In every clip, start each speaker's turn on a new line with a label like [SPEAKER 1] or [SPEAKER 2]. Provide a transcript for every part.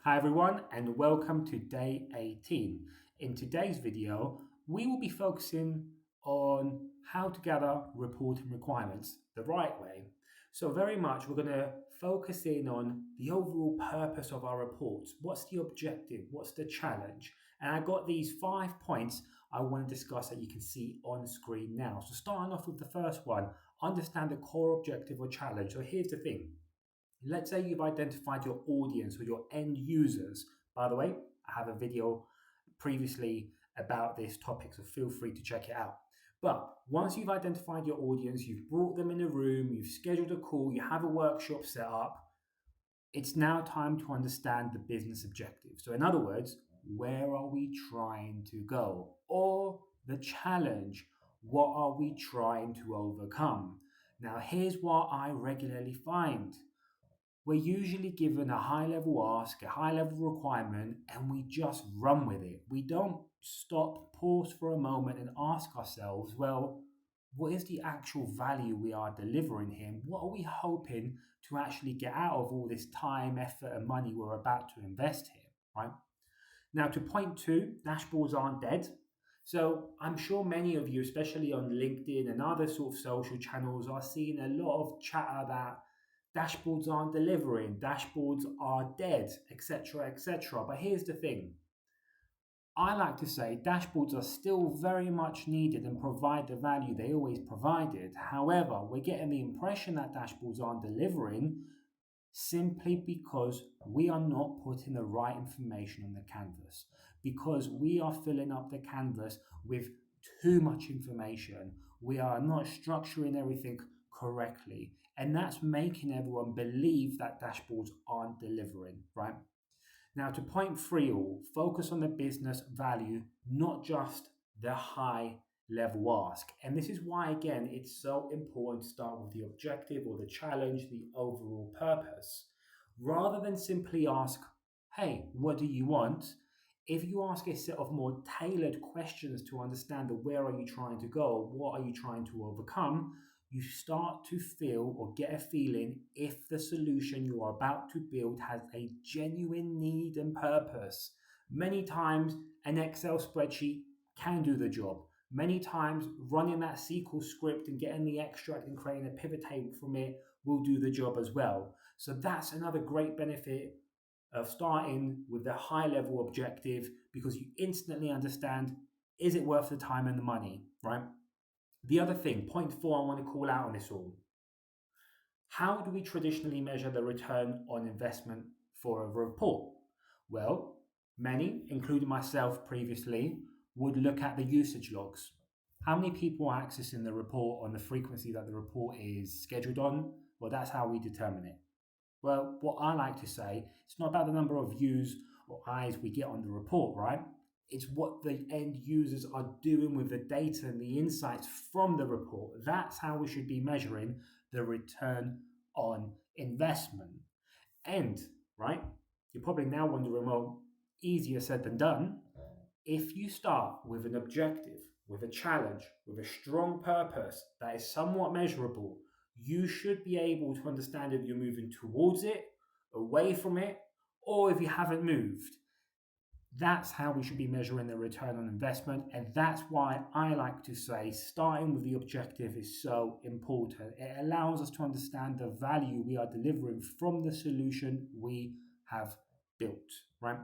[SPEAKER 1] Hi everyone and welcome to day 18. In today's video, we will be focusing on how to gather reporting requirements the right way. So very much we're going to focus in on the overall purpose of our reports. What's the objective? What's the challenge? And I got these 5 points I want to discuss that you can see on screen now. So starting off with the first one, understand the core objective or challenge. So here's the thing. Let's say you've identified your audience or your end users. By the way, I have a video previously about this topic, so feel free to check it out. But once you've identified your audience, you've brought them in a room, you've scheduled a call, you have a workshop set up, it's now time to understand the business objective. So, in other words, where are we trying to go? Or the challenge, what are we trying to overcome? Now, here's what I regularly find. We're usually given a high level ask, a high level requirement, and we just run with it. We don't stop, pause for a moment, and ask ourselves, well, what is the actual value we are delivering here? What are we hoping to actually get out of all this time, effort, and money we're about to invest here, right? Now, to point two, dashboards aren't dead. So I'm sure many of you, especially on LinkedIn and other sort of social channels, are seeing a lot of chatter that dashboards aren't delivering, dashboards are dead, etc., etc. But here's the thing. I like to say dashboards are still very much needed and provide the value they always provided. However, we're getting the impression that dashboards aren't delivering simply because we are not putting the right information on the canvas, because we are filling up the canvas with too much information. We are not structuring everything correctly, and that's making everyone believe that dashboards aren't delivering, right? Now, to point three, all focus on the business value, not just the high level ask. And this is why, again, it's so important to start with the objective or the challenge, the overall purpose, rather than simply ask, hey, what do you want? If you ask a set of more tailored questions to understand the where are you trying to go, what are you trying to overcome, you start to feel or get a feeling if the solution you are about to build has a genuine need and purpose. Many times, an Excel spreadsheet can do the job. Many times, running that SQL script and getting the extract and creating a pivot table from it will do the job as well. So that's another great benefit of starting with the high level objective, because you instantly understand, is it worth the time and the money, right? The other thing, point four, I want to call out on this all. How do we traditionally measure the return on investment for a report? Well, many, including myself previously, would look at the usage logs. How many people are accessing the report on the frequency that the report is scheduled on? Well, that's how we determine it. Well, what I like to say, it's not about the number of views or eyes we get on the report, right? It's what the end users are doing with the data and the insights from the report. That's how we should be measuring the return on investment. And, right, you're probably now wondering, well, easier said than done. If you start with an objective, with a challenge, with a strong purpose that is somewhat measurable, you should be able to understand if you're moving towards it, away from it, or if you haven't moved. That's how we should be measuring the return on investment. And that's why I like to say starting with the objective is so important. It allows us to understand the value we are delivering from the solution we have built, right?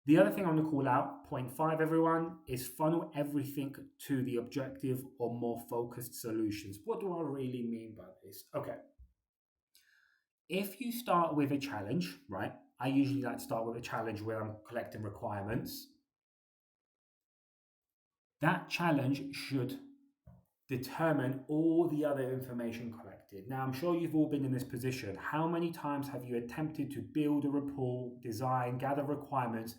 [SPEAKER 1] The other thing I want to call out, point five, everyone, is funnel everything to the objective or more focused solutions. What do I really mean by this? Okay. If you start with a challenge, right? I usually like to start with a challenge where I'm collecting requirements. That challenge should determine all the other information collected. Now, I'm sure you've all been in this position. How many times have you attempted to build a report, design, gather requirements,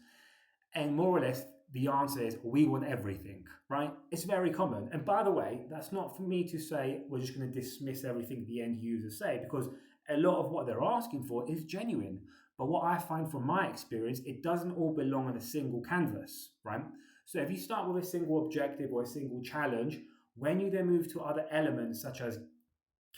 [SPEAKER 1] and more or less the answer is we want everything, right? It's very common. And by the way, that's not for me to say we're just going to dismiss everything the end users say, because a lot of what they're asking for is genuine. But what I find from my experience, it doesn't all belong on a single canvas, right? So if you start with a single objective or a single challenge, when you then move to other elements such as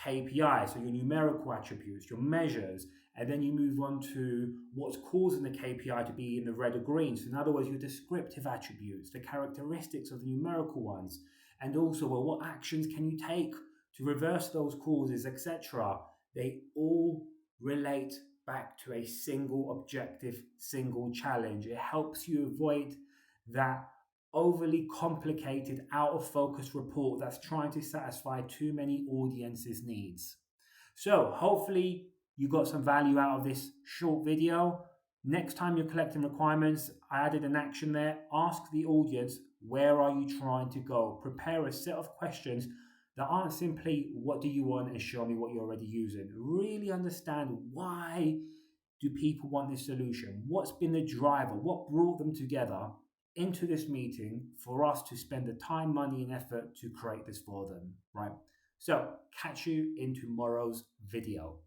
[SPEAKER 1] KPI, so your numerical attributes, your measures, And then you move on to what's causing the KPI to be in the red or green. So in other words, your descriptive attributes, the characteristics of the numerical ones, and also, well, what actions can you take to reverse those causes, etc. They all relate back to a single objective, single challenge. It helps you avoid that overly complicated, out of focus report that's trying to satisfy too many audiences' needs. So, hopefully, you got some value out of this short video. Next time you're collecting requirements, I added an action there. Ask the audience, where are you trying to go? Prepare a set of questions that aren't simply, what do you want, and show me what you're already using. Really understand, why do people want this solution? What's been the driver? What brought them together into this meeting for us to spend the time, money, and effort to create this for them, right? So, catch you in tomorrow's video.